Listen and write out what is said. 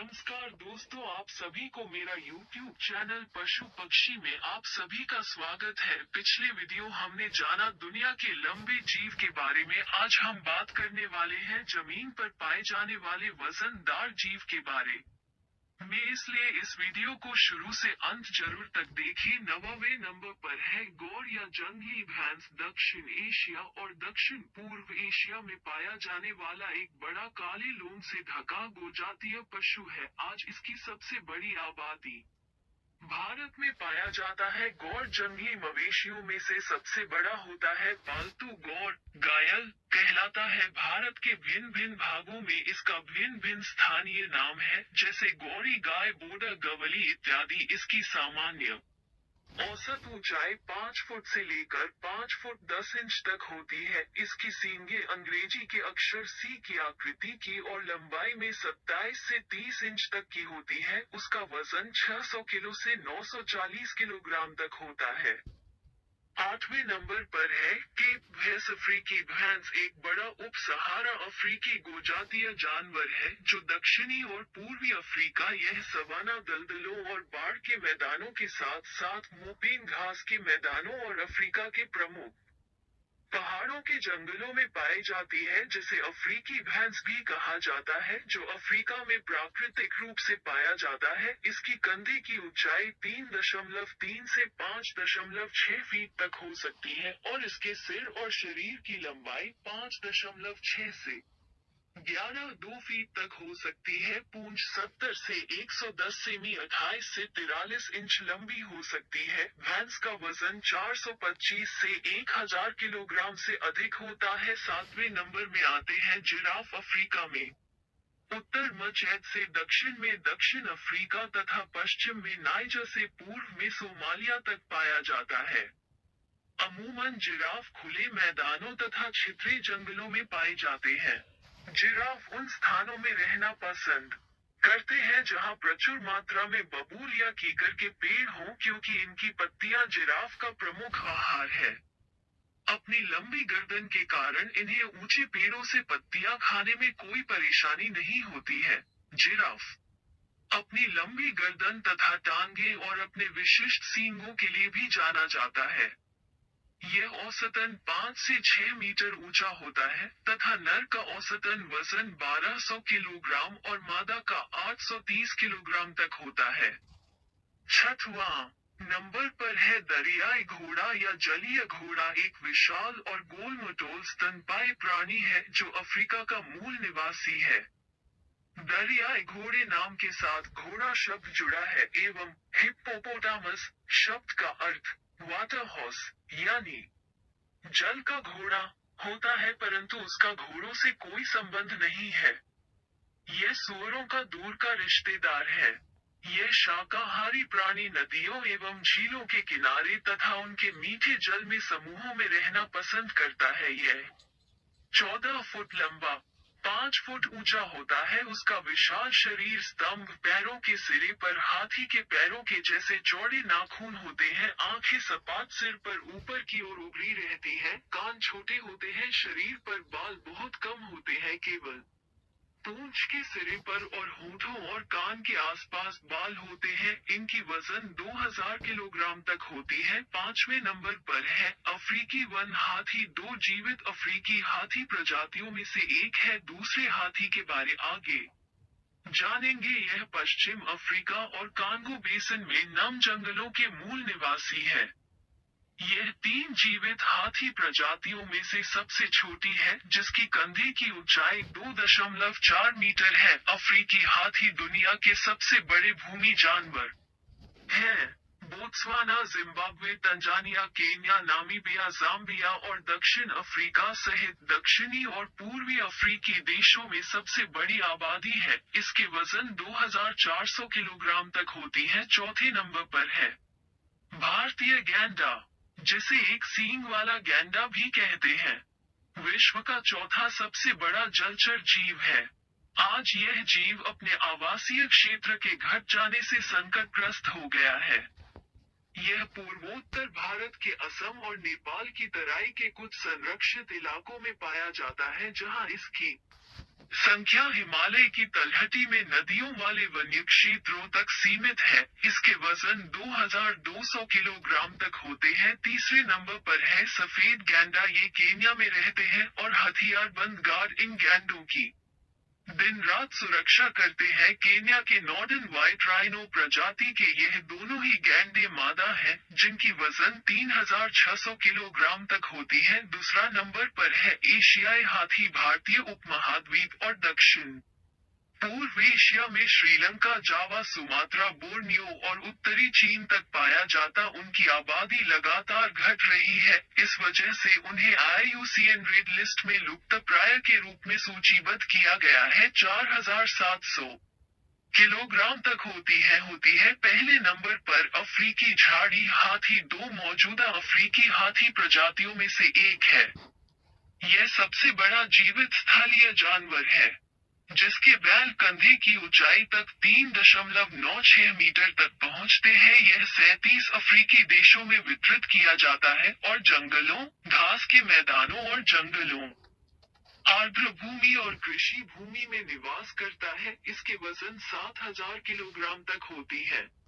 नमस्कार दोस्तों, आप सभी को मेरा YouTube चैनल पशु पक्षी में आप सभी का स्वागत है। पिछले वीडियो हमने जाना दुनिया के लंबे जीव के बारे में। आज हम बात करने वाले हैं जमीन पर पाए जाने वाले वजनदार जीव के बारे में, इसलिए इस वीडियो को शुरू से अंत जरूर तक देखिए। 9वें नंबर पर है गौर या जंगली भैंस। दक्षिण एशिया और दक्षिण पूर्व एशिया में पाया जाने वाला एक बड़ा काले लोम से ढका गोजातीय पशु है। आज इसकी सबसे बड़ी आबादी भारत में पाया जाता है। गौर जंगली मवेशियों में से सबसे बड़ा होता है। पालतू गौर गायल कहलाता है। भारत के भिन्न भिन्न भागों में इसका भिन्न भिन्न स्थानीय नाम है, जैसे गौरी गाय, बोडा, गवली इत्यादि। इसकी सामान्य औसत ऊंचाई 5 फुट से लेकर 5 फुट 10 इंच तक होती है। इसकी सींगे अंग्रेजी के अक्षर सी की आकृति की और लंबाई में 27 से 30 इंच तक की होती है। उसका वजन 600 किलो से 940 किलोग्राम तक होता है। 8वें नंबर पर है केप भैंस। अफ्रीकी भैंस एक बड़ा उप सहारा अफ्रीकी गोजातीय जानवर है जो दक्षिणी और पूर्वी अफ्रीका, यह सवाना, दलदलों और बाढ़ के मैदानों के साथ साथ मोपेन घास के मैदानों और अफ्रीका के प्रमुख पहाड़ों के जंगलों में पाई जाती है, जिसे अफ्रीकी भैंस भी कहा जाता है, जो अफ्रीका में प्राकृतिक रूप से पाया जाता है। इसकी कंधे की ऊंचाई 3.3 से 5.6 फीट तक हो सकती है और इसके सिर और शरीर की लंबाई 5.6 से 11.2 फीट तक हो सकती है। पूंछ 70 से 110 सेमी 28 से 43 इंच लंबी हो सकती है। भैंस का वजन 425 से 1000 किलोग्राम से अधिक होता है। 7वें नंबर में आते हैं जिराफ। अफ्रीका में उत्तर मध्य से दक्षिण में दक्षिण अफ्रीका तथा पश्चिम में नाइजर से पूर्व में सोमालिया तक पाया जाता है। अमूमन जिराफ खुले मैदानों तथा छितरे जंगलों में पाए जाते हैं। जिराफ उन स्थानों में रहना पसंद करते हैं जहां प्रचुर मात्रा में बबूल या कीकर के पेड़ हों, क्योंकि इनकी पत्तियां जिराफ का प्रमुख आहार है। अपनी लंबी गर्दन के कारण इन्हें ऊंचे पेड़ों से पत्तियां खाने में कोई परेशानी नहीं होती है। जिराफ अपनी लंबी गर्दन तथा टांगे और अपने विशिष्ट सींगों के लिए भी जाना जाता है। यह औसतन 5 से 6 मीटर ऊंचा होता है तथा नर का औसतन वजन 1200 किलोग्राम और मादा का 830 किलोग्राम तक होता है। 6वां नंबर पर है दरियाई घोड़ा या जलीय घोड़ा। एक विशाल और गोल-मटोल स्तनपायी प्राणी है जो अफ्रीका का मूल निवासी है। दरियाई घोड़े नाम के साथ घोड़ा शब्द जुड़ा है एवं हिप्पोपोटामस शब्द का अर्थ वाटर हॉर्स यानी जल का घोड़ा होता है, परंतु उसका घोड़ों से कोई संबंध नहीं है। यह सूअरों का दूर का रिश्तेदार है। यह शाकाहारी प्राणी नदियों एवं झीलों के किनारे तथा उनके मीठे जल में समूहों में रहना पसंद करता है। यह 14 फुट लंबा, 5 फुट ऊंचा होता है। उसका विशाल शरीर, स्तंभ, पैरों के सिरे पर हाथी के पैरों के जैसे चौड़े नाखून होते हैं। आंखें सपाट, सिर पर ऊपर की ओर उभरी रहती हैं। कान छोटे होते हैं। शरीर पर बाल बहुत कम होते हैं, केवल पूंछ के सिरे पर और होठों और कान के आसपास बाल होते हैं। इनकी वजन 2000 किलोग्राम तक होती है। 5वें नंबर पर है अफ्रीकी वन हाथी। 2 जीवित अफ्रीकी हाथी प्रजातियों में से एक है। दूसरे हाथी के बारे आगे जानेंगे। यह पश्चिम अफ्रीका और कांगो बेसिन में नम जंगलों के मूल निवासी है। यह 3 जीवित हाथी प्रजातियों में से सबसे छोटी है, जिसकी कंधे की ऊंचाई 2.4 मीटर है। अफ्रीकी हाथी दुनिया के सबसे बड़े भूमि जानवर हैं। Botswana, Zimbabwe, Tanzania, Kenya, Namibia, Zambia और दक्षिण अफ्रीका सहित दक्षिणी और पूर्वी अफ्रीकी देशों में सबसे बड़ी आबादी है। इसके वजन 2400 किलोग्राम तक होती है। 4थे नंबर पर है भारतीय गैंडा, जिसे एक सींग वाला गैंडा भी कहते हैं। विश्व का चौथा सबसे बड़ा जलचर जीव है। आज यह जीव अपने आवासीय क्षेत्र के घट जाने से संकटग्रस्त हो गया है। यह पूर्वोत्तर भारत के असम और नेपाल की तराई के कुछ संरक्षित इलाकों में पाया जाता है, जहां इसकी संख्या हिमालय की तलहटी में नदियों वाले वन्य क्षेत्रों तक सीमित है। इसके वजन 2200 किलोग्राम तक होते हैं। तीसरे नंबर पर है सफेद गैंडा। ये केन्या में रहते हैं और हथियारबंद गार्ड इन गैंडों की दिन रात सुरक्षा करते हैं। केन्या के नॉर्दर्न व्हाइट राइनो प्रजाति के यह दोनों ही गैंडे मादा हैं, जिनकी वजन 3600 किलोग्राम तक होती है। दूसरा नंबर पर है एशियाई हाथी। भारतीय उपमहाद्वीप और दक्षिण पूर्व एशिया में श्रीलंका, जावा, सुमात्रा, बोर्नियो और उत्तरी चीन तक पाया जाता। उनकी आबादी लगातार घट रही है। इस वजह से उन्हें IUCN रेड लिस्ट में लुप्तप्राय के रूप में सूचीबद्ध किया गया है। 4700 किलोग्राम तक होती है। पहले नंबर पर अफ्रीकी झाड़ी हाथी। दो मौजूदा अफ्रीकी हाथी प्रजातियों में से एक है। यह सबसे बड़ा जीवित स्थलीय जानवर है, जिसके बैल कंधे की ऊंचाई तक 3.96 मीटर तक पहुंचते हैं। यह 37 अफ्रीकी देशों में वितरित किया जाता है और जंगलों, घास के मैदानों और जंगलों, आर्द्र भूमि और कृषि भूमि में निवास करता है। इसके वजन 7000 किलोग्राम तक होती है।